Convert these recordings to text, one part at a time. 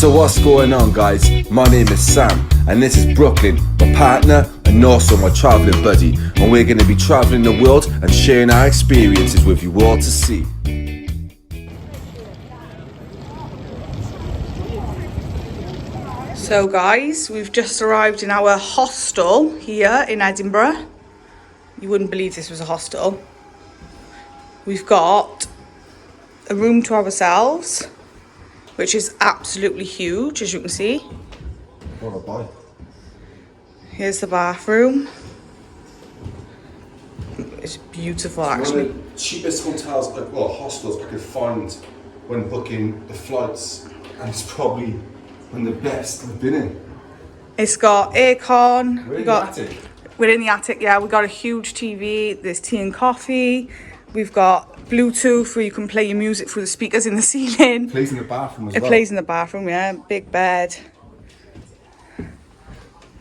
So what's going on, guys? My name is Sam and this is Brooklyn, my partner and also my travelling buddy, and we're going to be travelling the world and sharing our experiences with you all to see. So guys, we've just arrived in our hostel here in Edinburgh. You wouldn't believe this was a hostel. We've got a room to ourselves, which is absolutely huge, as you can see. What a buy. Here's the bathroom. It's beautiful, actually. One of the cheapest hotels, hostels I could find when booking the flights, and it's probably one of the best I've been in. It's got aircon. We're in the attic. We're in the attic, yeah. We got a huge TV. There's tea and coffee. We've got Bluetooth where you can play your music through the speakers in the ceiling. It plays in the bathroom as well. It plays in the bathroom, yeah. Big bed.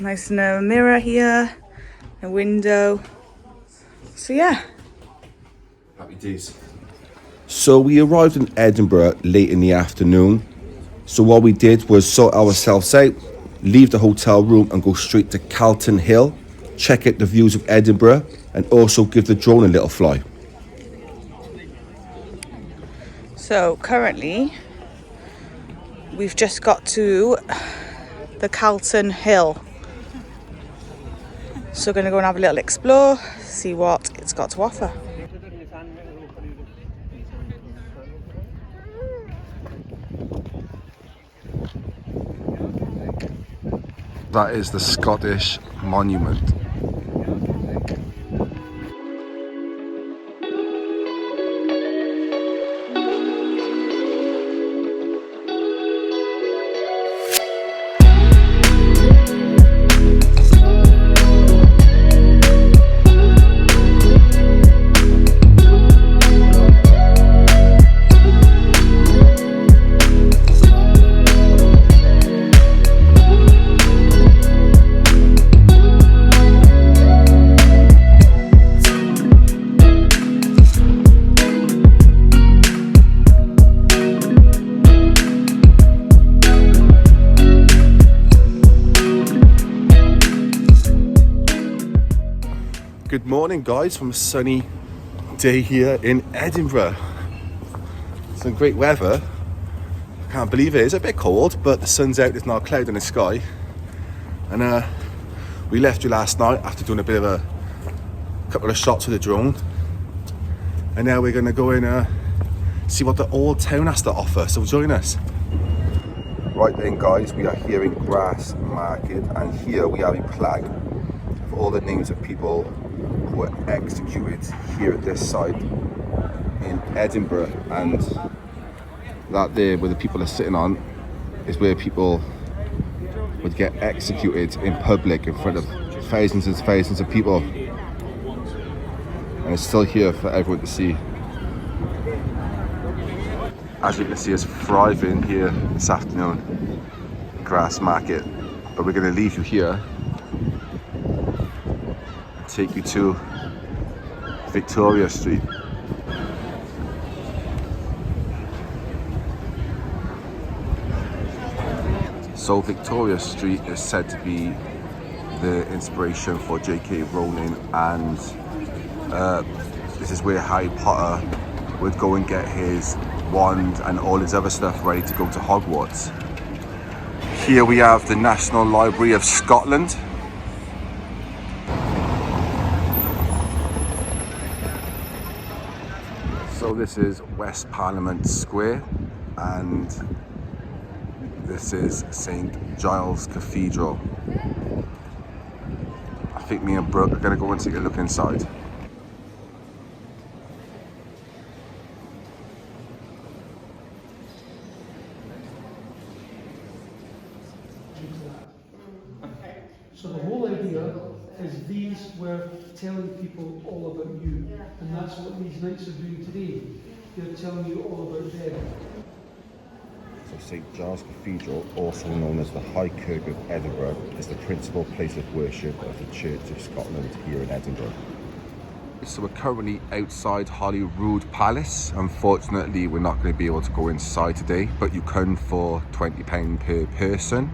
Nice mirror here. A window. So yeah. Happy days. So we arrived in Edinburgh late in the afternoon. So what we did was sort ourselves out, leave the hotel room and go straight to Calton Hill, check out the views of Edinburgh and also give the drone a little fly. So currently, we've just got to the Calton Hill. So we're going to go and have a little explore, see what it's got to offer. That is the Scottish Monument. Good morning, guys, from a sunny day here in Edinburgh. Some great weather. Can't believe it. It's a bit cold, but the sun's out. There's not a cloud in the sky. And we left you last night after doing a couple of shots with the drone. And now we're going to go and see what the old town has to offer. So join us. Right then, guys, we are here in Grass Market, and here we have a plaque for all the names of people who were executed here at this site in Edinburgh, and that there where the people are sitting on is where people would get executed in public in front of thousands and thousands of people, and it's still here for everyone to see. As you can see, it's thriving here this afternoon, Grass Market, but we're going to leave you here, take you to Victoria Street. So Victoria Street is said to be the inspiration for J.K. Rowling, and this is where Harry Potter would go and get his wand and all his other stuff ready to go to Hogwarts. Here we have the National Library of Scotland. So this is West Parliament Square, and this is St. Giles Cathedral. I think me and Brooke are going to go and take a look inside. So the whole idea is these were telling people all about you, and that's what these knights are doing today. They're telling you all about them. So St. Giles Cathedral, also known as the High Kirk of Edinburgh, is the principal place of worship of the Church of Scotland here in Edinburgh. So we're currently outside Holyrood Palace. Unfortunately, we're not going to be able to go inside today, but you can for £20 per person.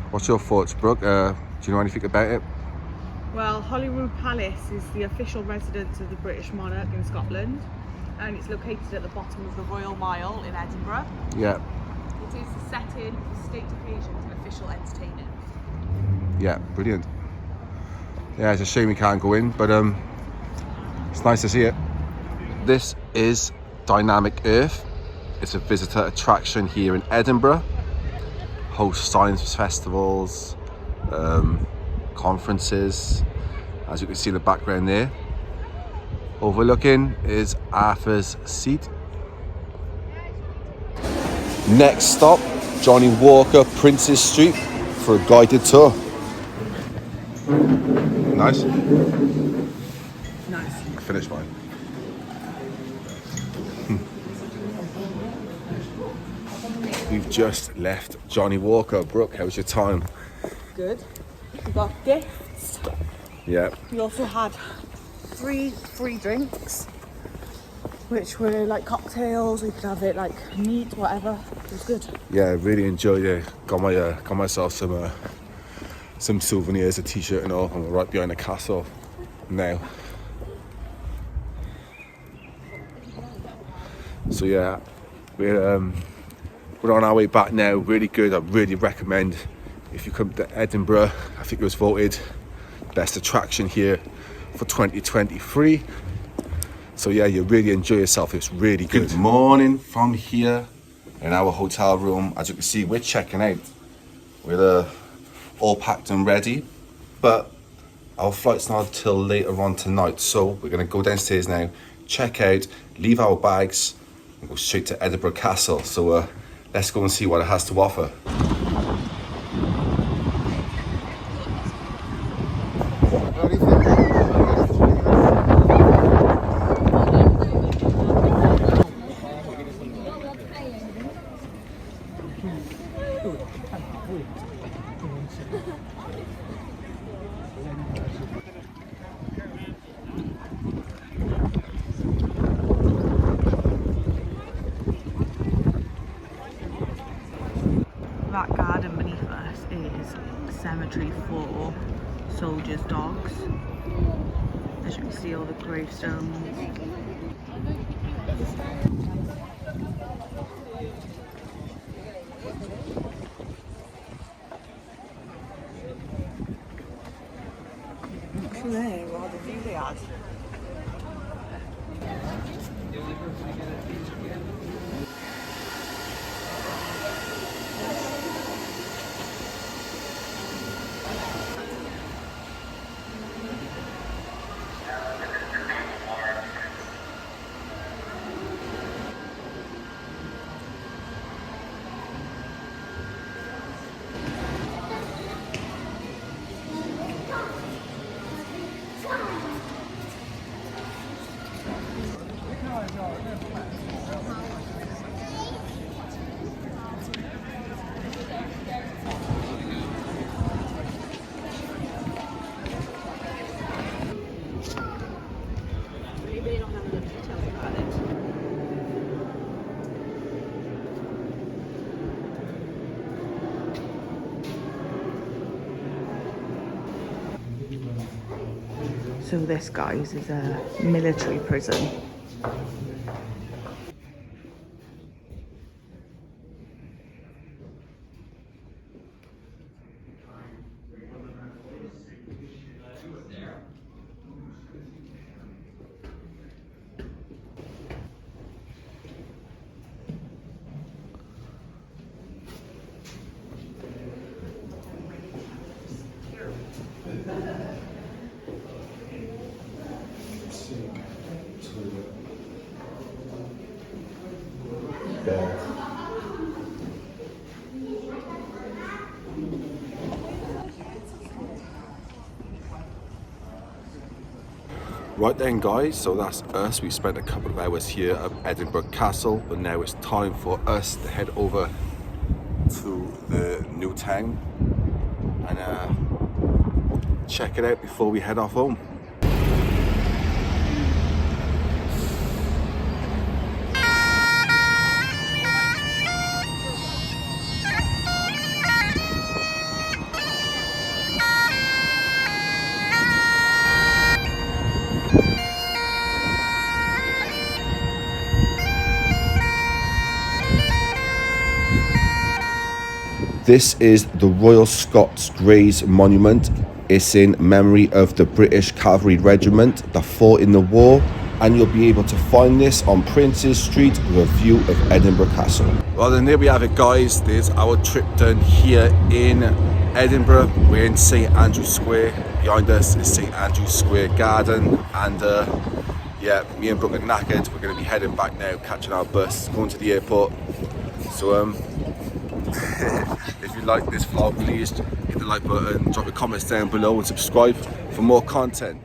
What's your thoughts, Brooke? Do you know anything about it? Well, Holyrood Palace is the official residence of the British monarch in Scotland, and it's located at the bottom of the Royal Mile in Edinburgh. Yeah. It is the setting for state occasions and official entertainment. Yeah, brilliant. Yeah, it's a shame we can't go in, but it's nice to see it. This is Dynamic Earth. It's a visitor attraction here in Edinburgh. Hosts science festivals, conferences, as you can see in the background there. Overlooking is Arthur's Seat. Next stop, Johnny Walker, Princes Street, for a guided tour. Nice. Nice. I finished mine. We've just left Johnny Walker. Brooke, how was your time? Good. We got gifts. Yeah. We also had 3 free drinks, which were like cocktails. We could have it like neat, whatever. It was good. Yeah, I really enjoyed it. Got myself some souvenirs, a t-shirt and all. I'm right behind the castle now. So yeah, we're on our way back now. Really good. I really recommend if you come to Edinburgh. I think it was voted best attraction here for 2023. So yeah, you really enjoy yourself. It's really good. Good morning from here in our hotel room. As you can see, we're checking out. We're all packed and ready, but our flight's not till later on tonight. So we're gonna go downstairs now, check out, leave our bags, and go straight to Edinburgh Castle. So let's go and see what it has to offer. That garden beneath us is a cemetery for soldiers' dogs. As you can see, all the gravestones. Look there, what a view they had. So this, guys, is a military prison. Right then, guys, so that's us. We spent a couple of hours here at Edinburgh Castle, but now it's time for us to head over to the new town and check it out before we head off home. This is the Royal Scots Greys Monument. It's in memory of the British Cavalry Regiment that fought in the war, and you'll be able to find this on Princes Street with a view of Edinburgh Castle. Well, then there we have it, guys. There's our trip done here in Edinburgh. We're in St Andrew's Square. Behind us is St Andrew's Square Garden, and yeah, me and Brooke are knackered. We're going to be heading back now, catching our bus, going to the airport. So if you like this vlog, please hit the like button, drop your comments down below and subscribe for more content.